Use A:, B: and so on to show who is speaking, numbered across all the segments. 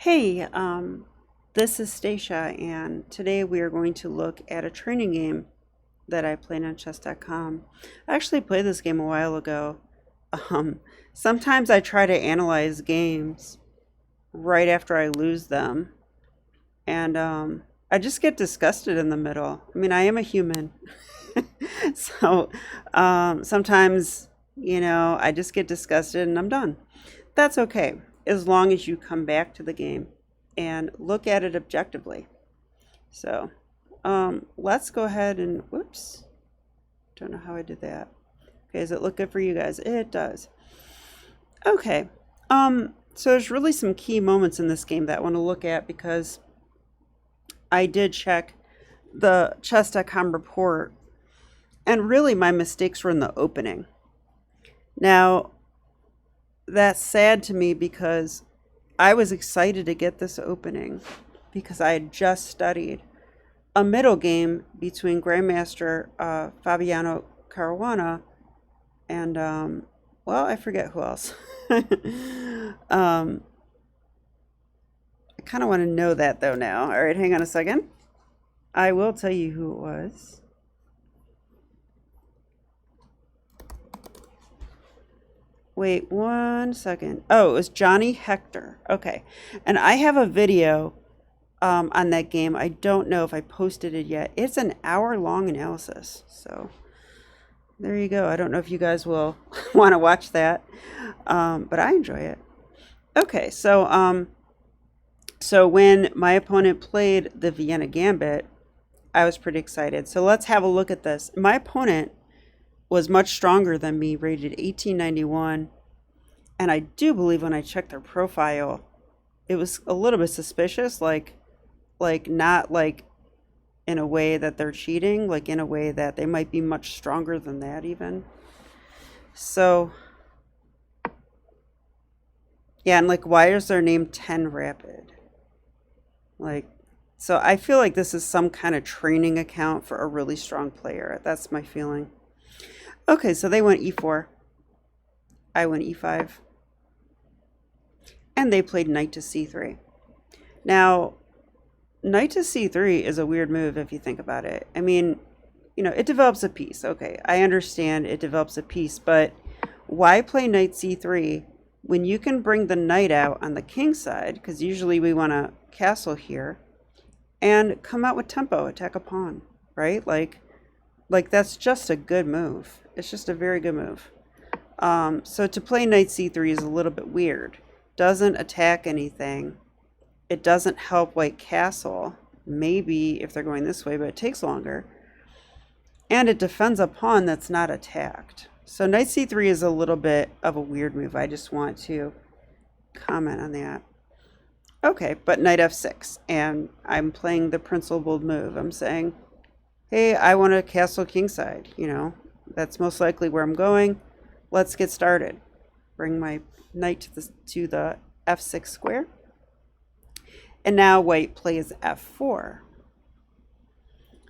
A: Hey, this is Stacia, and today we are going to look at a training game that I played on chess.com. I actually played this game a while ago. Um, Sometimes I try to analyze games right after I lose them, and I just get disgusted in the middle. I mean, I am a human. So sometimes, I just get disgusted and I'm done. That's okay, as long as you come back to the game and look at it objectively. So let's go ahead and, whoops, don't know how I did that. Okay, does it look good for you guys? It does. Okay, so there's really some key moments in this game that I want to look at because I did check the chess.com report, and really my mistakes were in the opening. Now, that's sad to me because I was excited to get this opening because I had just studied a middle game between Grandmaster Fabiano Caruana and, well, I forget who else. I kind of want to know that though now. All right, hang on a second. I will tell you who it was. Wait 1 second. Oh, it was Johnny Hector. Okay. And I have a video on that game. I don't know if I posted it yet. It's an hour-long analysis. So there you go. I don't know if you guys will want to watch that, but I enjoy it. Okay, so when my opponent played the Vienna Gambit, I was pretty excited. So let's have a look at this. My opponent was much stronger than me, rated 1891. And I do believe when I checked their profile, it was a little bit suspicious, like not like in a way that they're cheating, like in a way that they might be much stronger than that even. So, yeah, and like, why is their name 10 Rapid? Like, so I feel like this is some kind of training account for a really strong player. That's my feeling. Okay, so they went e4. I went e5. And they played knight to c3. Now, knight to c3 is a weird move if you think about it. I mean, it develops a piece. Okay, I understand it develops a piece, but why play knight c3 when you can bring the knight out on the king side, because usually we want to castle here, and come out with tempo, attack a pawn, right? Like that's just a good move. It's just a very good move. So to play knight c3 is a little bit weird. Doesn't attack anything. It doesn't help white castle. Maybe if they're going this way, but it takes longer. And it defends a pawn that's not attacked. So knight c3 is a little bit of a weird move. I just want to comment on that. Okay, but knight f6. And I'm playing the principled move. I'm saying, hey, I want to castle kingside. That's most likely where I'm going. Let's get started. Bring my knight to the f6 square. And now white plays f4.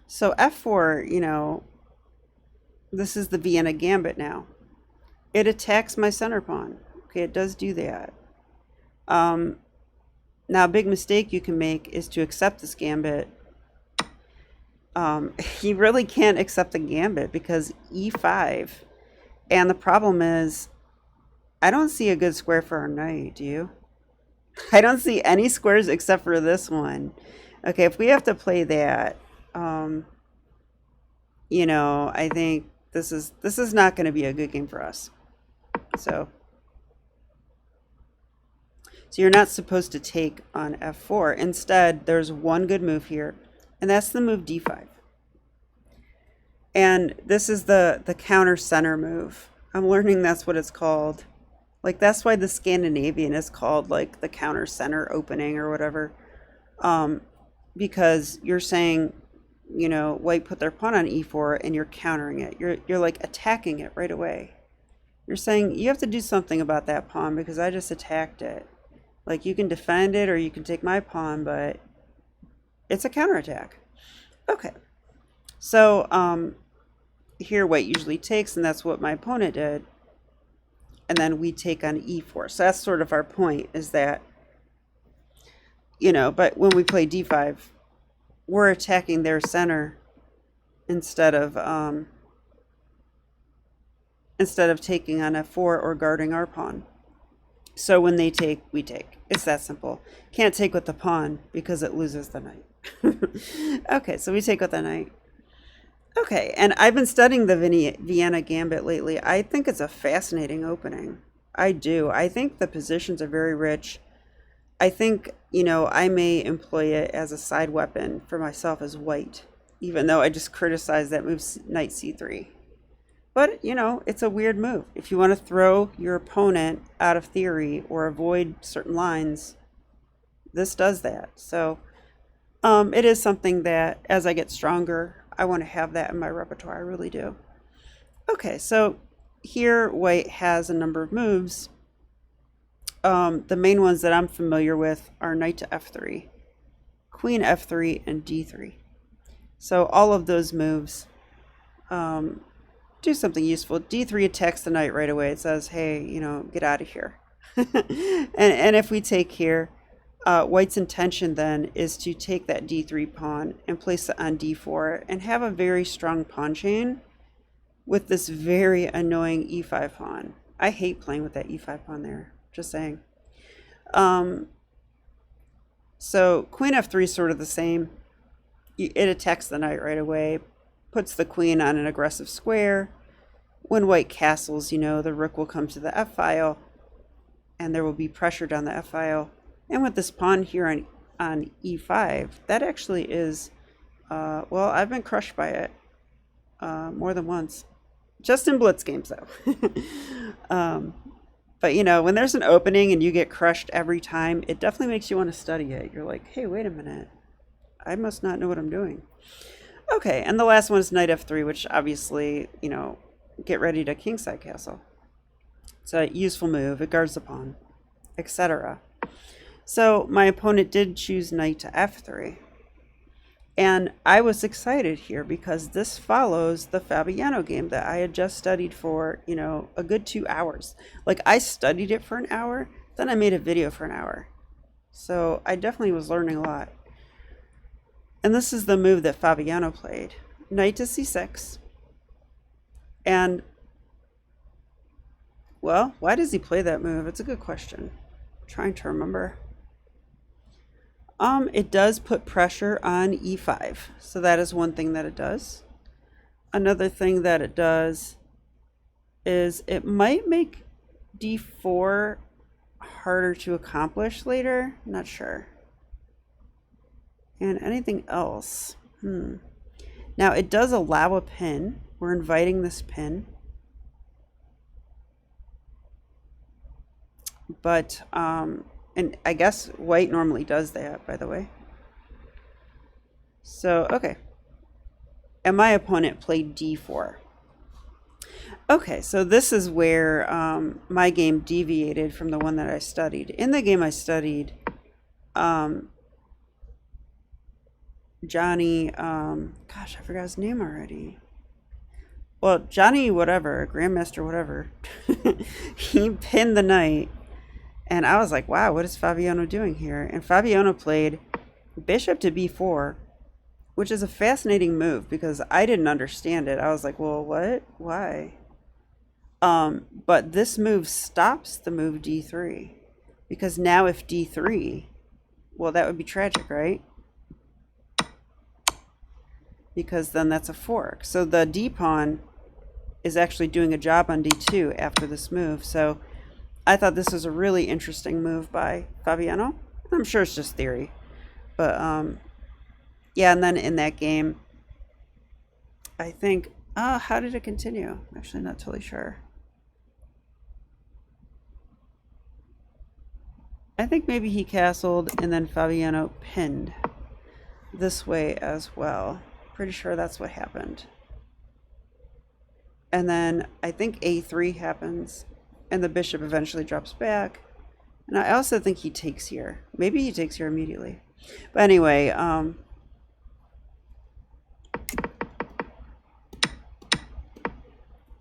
A: So f4, this is the Vienna Gambit now. It attacks my center pawn. Okay, it does do that. Now, a big mistake you can make is to accept this gambit. You really can't accept the gambit because e5. And the problem is, I don't see a good square for our knight, do you? I don't see any squares except for this one. Okay, if we have to play that, I think this is not going to be a good game for us. So you're not supposed to take on f4. Instead, there's one good move here, and that's the move d5. And this is the counter center move. I'm learning that's what it's called. Like, that's why the Scandinavian is called, like, the counter center opening or whatever. Because you're saying, white put their pawn on e4 and you're countering it. You're like attacking it right away. You're saying you have to do something about that pawn because I just attacked it. Like, you can defend it or you can take my pawn, but it's a counterattack. Okay. So, here white usually takes, and that's what my opponent did. And then we take on e4. So that's sort of our point, is that but when we play d5, we're attacking their center instead of taking on f4 or guarding our pawn. So when they take, we take. It's that simple. Can't take with the pawn because it loses the knight. Okay, so we take with the knight. Okay, and I've been studying the Vienna Gambit lately. I think it's a fascinating opening. I do. I think the positions are very rich. I think, I may employ it as a side weapon for myself as white, even though I just criticized that move knight c3. But, it's a weird move. If you want to throw your opponent out of theory or avoid certain lines, this does that. So it is something that as I get stronger, I want to have that in my repertoire. I really do. Okay, so here white has a number of moves. The main ones that I'm familiar with are knight to f3, queen f3, and d3. So all of those moves do something useful. d3 attacks the knight right away. It says, hey, get out of here. and if we take here, white's intention then is to take that d3 pawn and place it on d4 and have a very strong pawn chain with this very annoying e5 pawn. I hate playing with that e5 pawn there, just saying. So queen f3 is sort of the same. It attacks the knight right away, puts the queen on an aggressive square. When white castles, the rook will come to the f-file and there will be pressure down the f-file. And with this pawn here on e5, that actually is, well, I've been crushed by it more than once. Just in blitz games, though. But, when there's an opening and you get crushed every time, it definitely makes you want to study it. You're like, hey, wait a minute. I must not know what I'm doing. Okay, and the last one is knight f3, which obviously, get ready to kingside castle. It's a useful move. It guards the pawn, etc. So my opponent did choose knight to f3. And I was excited here because this follows the Fabiano game that I had just studied for, a good 2 hours. Like, I studied it for an hour, then I made a video for an hour. So I definitely was learning a lot. And this is the move that Fabiano played. Knight to c6. And, well, why does he play that move? It's a good question. I'm trying to remember. It does put pressure on e5. So that is one thing that it does. Another thing that it does is it might make d4 harder to accomplish later. Not sure. And anything else? Now it does allow a pin. We're inviting this pin. But and I guess white normally does that, by the way. So, okay. And my opponent played d4. Okay, so this is where my game deviated from the one that I studied. In the game I studied, Johnny, gosh, I forgot his name already. Well, Johnny whatever, Grandmaster whatever, he pinned the knight. And I was like, wow, what is Fabiano doing here? And Fabiano played bishop to b4, which is a fascinating move because I didn't understand it. I was like, well, what? Why? But this move stops the move d3 because now if d3, well, that would be tragic, right? Because then that's a fork. So the d pawn is actually doing a job on d2 after this move. So I thought this was a really interesting move by Fabiano. I'm sure it's just theory. But, yeah, and then in that game, I think, how did it continue? I'm actually not totally sure. I think maybe he castled and then Fabiano pinned this way as well. Pretty sure that's what happened. And then I think a3 happens. And the bishop eventually drops back. And I also think he takes here. Maybe he takes here immediately. But anyway,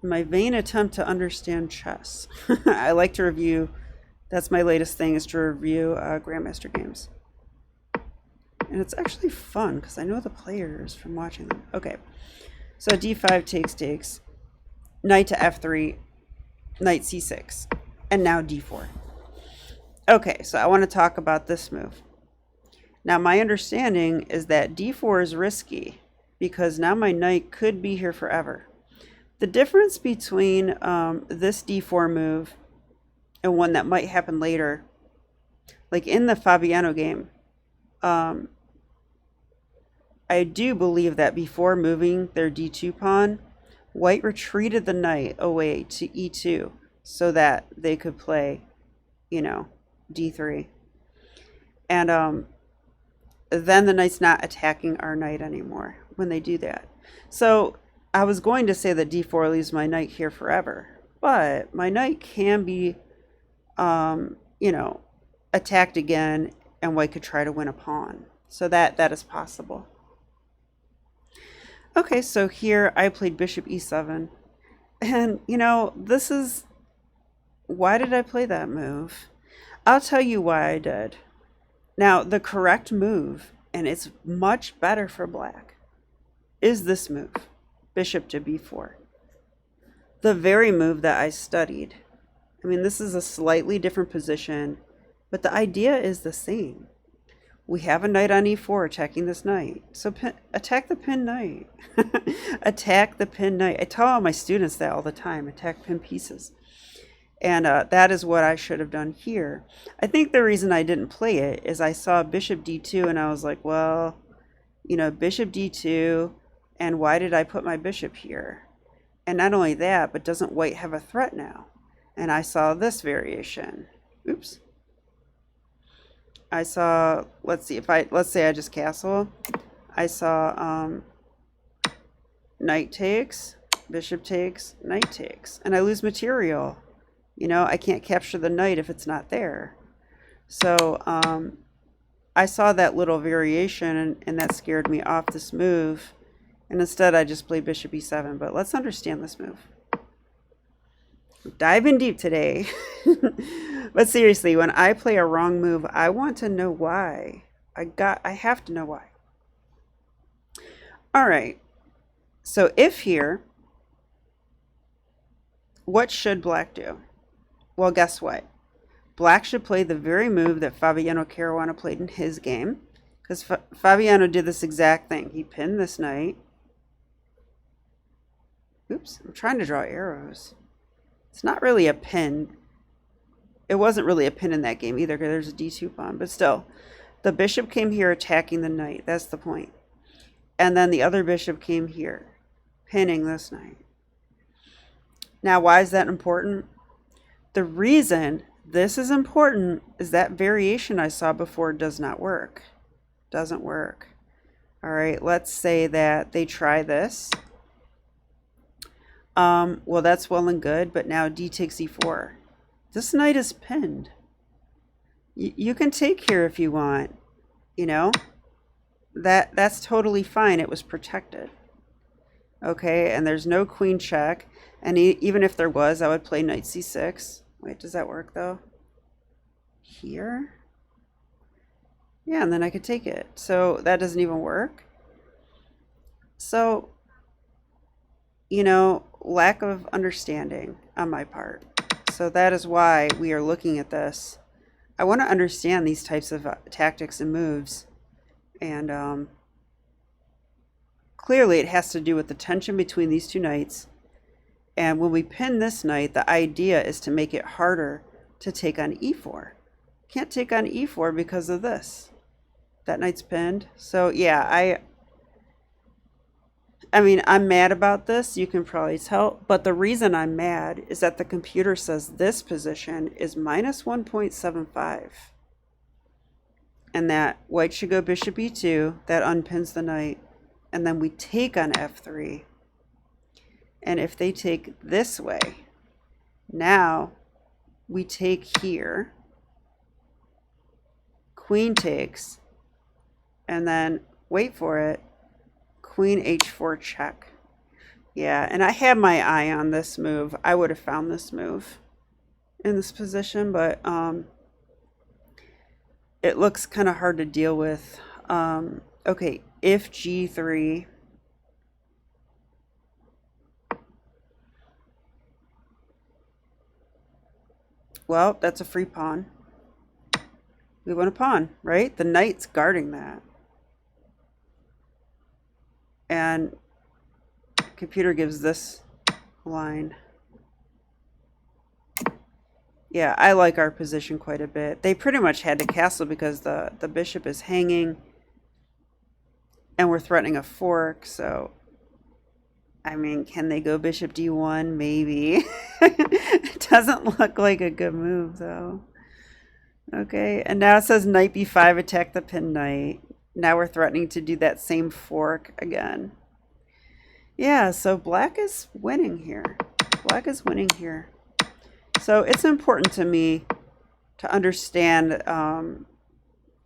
A: my vain attempt to understand chess. I like to review, that's my latest thing, is to review Grandmaster games. And it's actually fun because I know the players from watching them. Okay, so d5 takes, knight to f3, knight c6, and now d4. Okay, so I want to talk about this move. Now, my understanding is that d4 is risky because now my knight could be here forever. The difference between this d4 move and one that might happen later, like in the Fabiano game, I do believe that before moving their d2 pawn, white retreated the knight away to e2 so that they could play, you know, d3. And then the knight's not attacking our knight anymore when they do that. So I was going to say that d4 leaves my knight here forever, but my knight can be, you know, attacked again, and white could try to win a pawn. So that is possible. Okay, so here I played bishop e7. And, you know, this is... Why did I play that move? I'll tell you why I did. Now, the correct move, and it's much better for black, is this move, bishop to b4. The very move that I studied. I mean, this is a slightly different position, but the idea is the same. We have a knight on e4 attacking this knight. So attack the pinned knight. Attack the pinned knight. I tell all my students that all the time. Attack pinned pieces. And that is what I should have done here. I think the reason I didn't play it is I saw bishop d2 and I was like, well, you know, bishop d2, and why did I put my bishop here? And not only that, but doesn't white have a threat now? And I saw this variation. Oops. I saw, let's say I just castle. I saw knight takes, bishop takes, knight takes, and I lose material. You know, I can't capture the knight if it's not there. So I saw that little variation, and that scared me off this move. And instead, I just played bishop e7. But let's understand this move. We're diving deep today. But seriously, when I play a wrong move, I want to know why. I have to know why. All right. So if here, what should black do? Well, guess what? Black should play the very move that Fabiano Caruana played in his game, because Fabiano did this exact thing. He pinned this knight. Oops, I'm trying to draw arrows. It's not really a pin. It wasn't really a pin in that game either, because there's a d2 pawn, but still. The bishop came here attacking the knight. That's the point. And then the other bishop came here, pinning this knight. Now, why is that important? The reason this is important is that variation I saw before does not work. Doesn't work. All right, let's say that they try this. Well, that's well and good, but now d takes e4. This knight is pinned. You can take here if you want, you know. That's totally fine. It was protected. Okay, and there's no queen check. And even if there was, I would play knight c6. Wait, does that work though? Here? Yeah, and then I could take it. So that doesn't even work. So, you know, lack of understanding on my part. So that is why we are looking at this. I want to understand these types of tactics and moves. And clearly it has to do with the tension between these two knights. And when we pin this knight, the idea is to make it harder to take on e4. Can't take on e4 because of this. That knight's pinned. So yeah, I mean, I'm mad about this. You can probably tell. But the reason I'm mad is that the computer says this position is minus 1.75. And that white should go bishop e2. That unpins the knight. And then we take on f3. And if they take this way, now we take here, queen takes, and then, wait for it, queen h4 check. Yeah, and I had my eye on this move. I would have found this move in this position, but it looks kind of hard to deal with Okay, if g3, well, that's a free pawn. We want a pawn, right? The knight's guarding that. And computer gives this line. Yeah, I like our position quite a bit. They pretty much had to castle because the bishop is hanging and we're threatening a fork, so I mean, can they go bishop d1? Maybe. It doesn't look like a good move though. Okay, and now it says knight b5, attack the pinned knight. Now we're threatening to do that same fork again. Yeah, so black is winning here. Black is winning here. So it's important to me to understand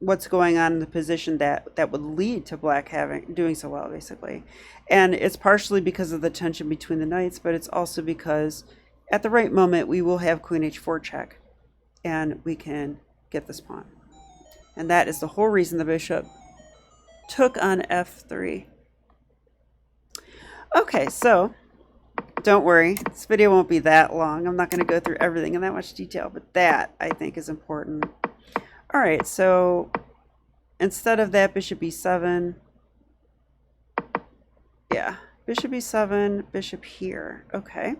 A: what's going on in the position that would lead to black doing so well, basically. And it's partially because of the tension between the knights, but it's also because at the right moment we will have queen h4 check and we can get this pawn. And that is the whole reason the bishop took on f3. Okay, so don't worry, this video won't be that long. I'm not going to go through everything in that much detail, but that I think is important. All right, so instead of that, bishop e7. Yeah, bishop e7, bishop here. Okay.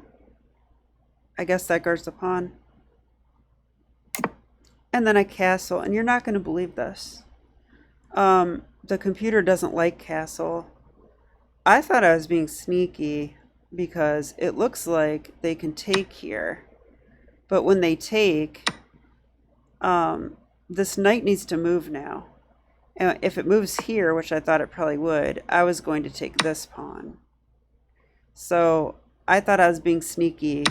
A: I guess that guards the pawn. And then I castle, and you're not going to believe this. The computer doesn't like castle. I thought I was being sneaky because it looks like they can take here. But when they take, this knight needs to move now. And if it moves here, which I thought it probably would, I was going to take this pawn. So I thought I was being sneaky,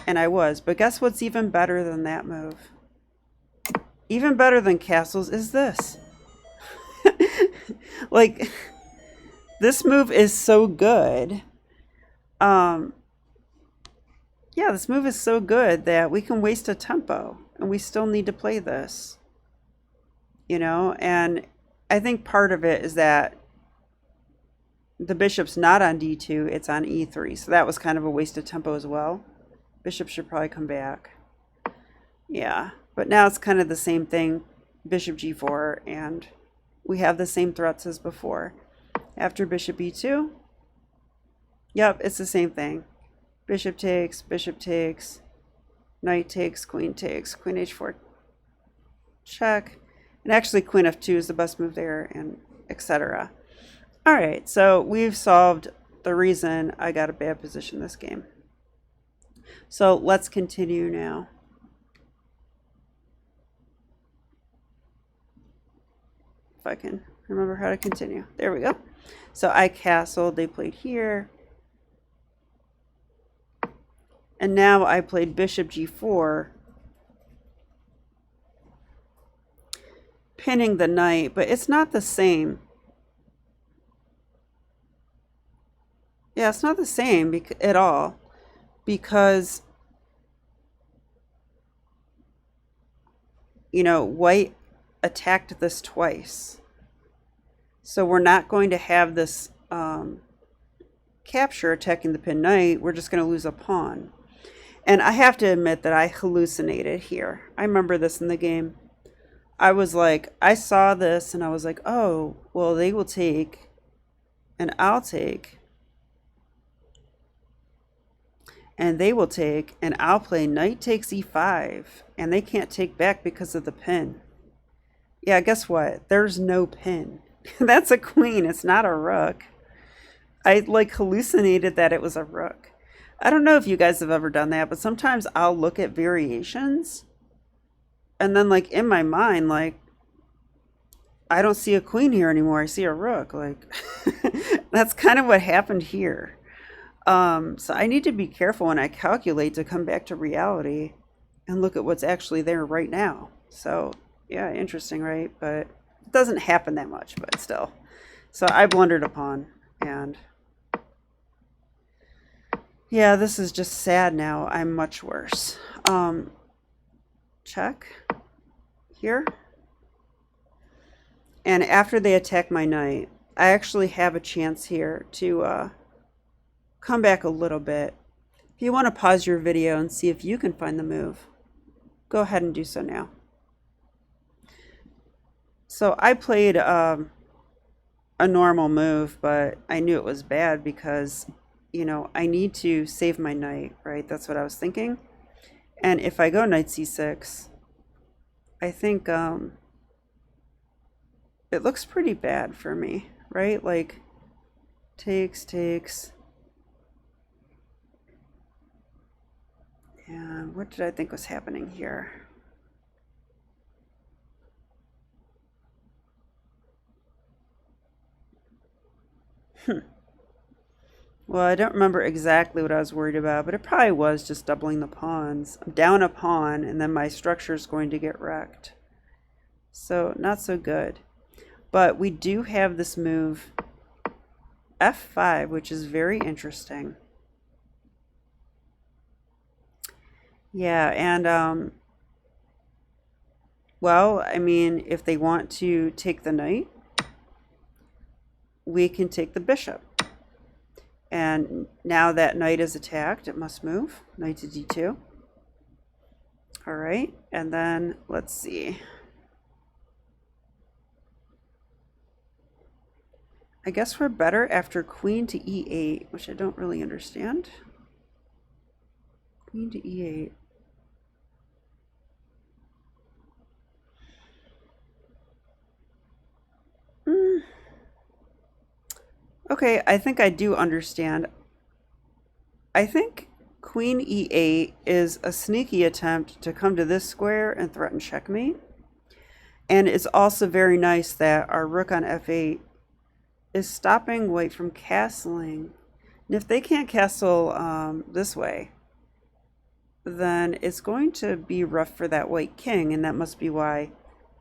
A: and I was. But guess what's even better than that move? Even better than castles is this. Like, this move is so good. Yeah, this move is so good that we can waste a tempo, and we still need to play this. You know, and I think part of it is that the bishop's not on d2, it's on e3. So that was kind of a waste of tempo as well. Bishop should probably come back. Yeah, but now it's kind of the same thing. Bishop g4, and we have the same threats as before. After bishop e2, yep, it's the same thing. Bishop takes, knight takes, queen h4 check. And actually queen f2 is the best move there, and etc. All right, so we've solved the reason I got a bad position this game. So let's continue now. If I can remember how to continue. There we go. So I castled, they played here. And now I played bishop g4. Pinning the knight, but it's not the same. Yeah, it's not the same at all, because, you know, white attacked this twice. So we're not going to have this capture attacking the pinned knight. We're just going to lose a pawn. And I have to admit that I hallucinated here. I remember this in the game. I was like, I saw this and I was like, oh, well, they will take and I'll take. And they will take and I'll play knight takes e5. And they can't take back because of the pin. Yeah, guess what? There's no pin. That's a queen. It's not a rook. I like hallucinated that it was a rook. I don't know if you guys have ever done that, but sometimes I'll look at variations. And then, like, in my mind, like, I don't see a queen here anymore. I see a rook. Like, that's kind of what happened here. So I need to be careful when I calculate to come back to reality and look at what's actually there right now. So, yeah, interesting, right? But it doesn't happen that much, but still. So I blundered a pawn, and yeah, this is just sad now. I'm much worse. Check here. And after they attack my knight, I actually have a chance here to come back a little bit. If you want to pause your video and see if you can find the move, go ahead and do so now. So I played a normal move, but I knew it was bad because, you know, I need to save my knight, right? That's what I was thinking. And if I go knight c6, I think it looks pretty bad for me, right? Like takes. And what did I think was happening here? Well, I don't remember exactly what I was worried about, but it probably was just doubling the pawns. I'm down a pawn, and then my structure is going to get wrecked. So, not so good. But we do have this move, f5, which is very interesting. Yeah, and, well, I mean, if they want to take the knight, we can take the bishop. And now that knight is attacked, it must move. Knight to d2. All right, and then let's see. I guess we're better after queen to e8, which I don't really understand. Queen to e8. Okay, I think I do understand. I think queen e8 is a sneaky attempt to come to this square and threaten checkmate. And it's also very nice that our rook on f8 is stopping white from castling. And if they can't castle this way, then it's going to be rough for that white king, and that must be why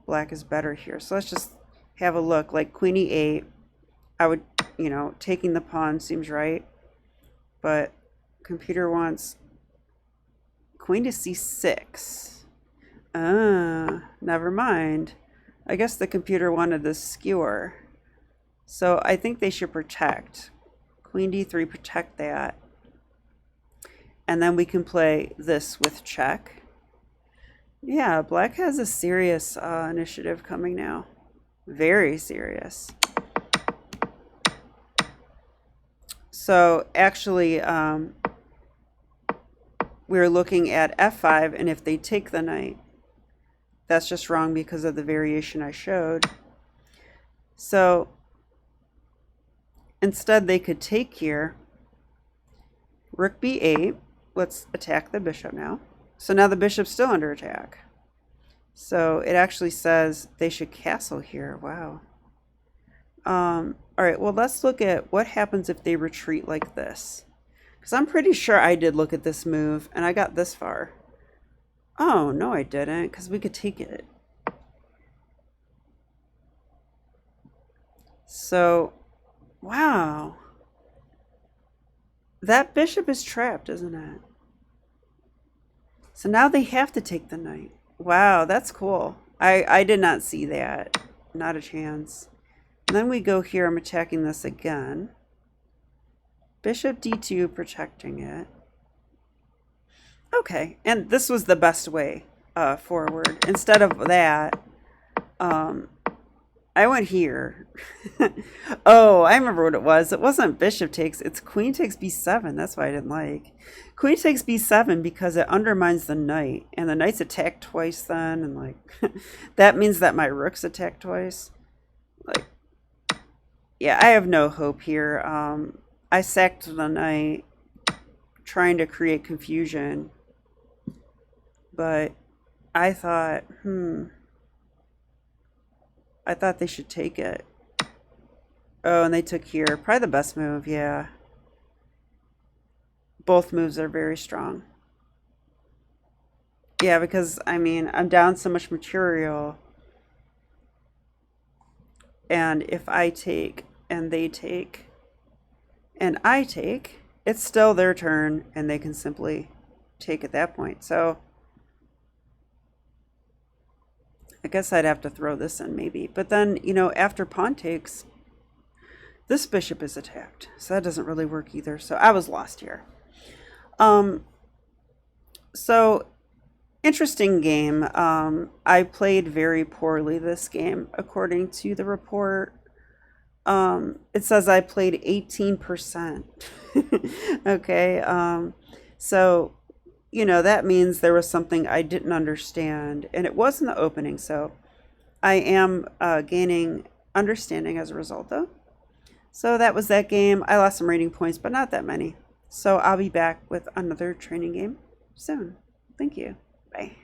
A: black is better here. So let's just have a look. Like queen e8, I would, you know, taking the pawn seems right, but computer wants queen to c6. Never mind. I guess the computer wanted the skewer. So I think they should protect. Queen d3, protect that. And then we can play this with check. Yeah, black has a serious initiative coming now. Very serious. So actually, we're looking at f5, and if they take the knight, that's just wrong because of the variation I showed. So instead, they could take here, rook b8. Let's attack the bishop now. So now the bishop's still under attack. So it actually says they should castle here. Wow. All right, well, let's look at what happens if they retreat like this. Because I'm pretty sure I did look at this move, and I got this far. Oh, no, I didn't, because we could take it. So, wow. That bishop is trapped, isn't it? So now they have to take the knight. Wow, that's cool. I did not see that. Not a chance. And then we go here. I'm attacking this again. Bishop d2, protecting it. Okay, and this was the best way forward. Instead of that, I went here. Oh, I remember what it was. It wasn't bishop takes. It's queen takes b7. That's why I didn't like. Queen takes b7 because it undermines the knight. And the knight's attacked twice then. And like, that means that my rook's attacked twice. Like, yeah, I have no hope here. I sacked the knight trying to create confusion. But I thought, I thought they should take it. Oh, and they took here. Probably the best move, yeah. Both moves are very strong. Yeah, because, I mean, I'm down so much material. And if I take, and they take, and I take, it's still their turn, and they can simply take at that point. So, I guess I'd have to throw this in maybe. But then, you know, after pawn takes, this bishop is attacked. So that doesn't really work either. So I was lost here. So interesting game. I played very poorly this game, according to the report. It says I played 18%. Okay. So, you know, that means there was something I didn't understand, and it was in the opening. So I am gaining understanding as a result, though. So that was that game. I lost some rating points, but not that many. So I'll be back with another training game soon. Thank you. Bye.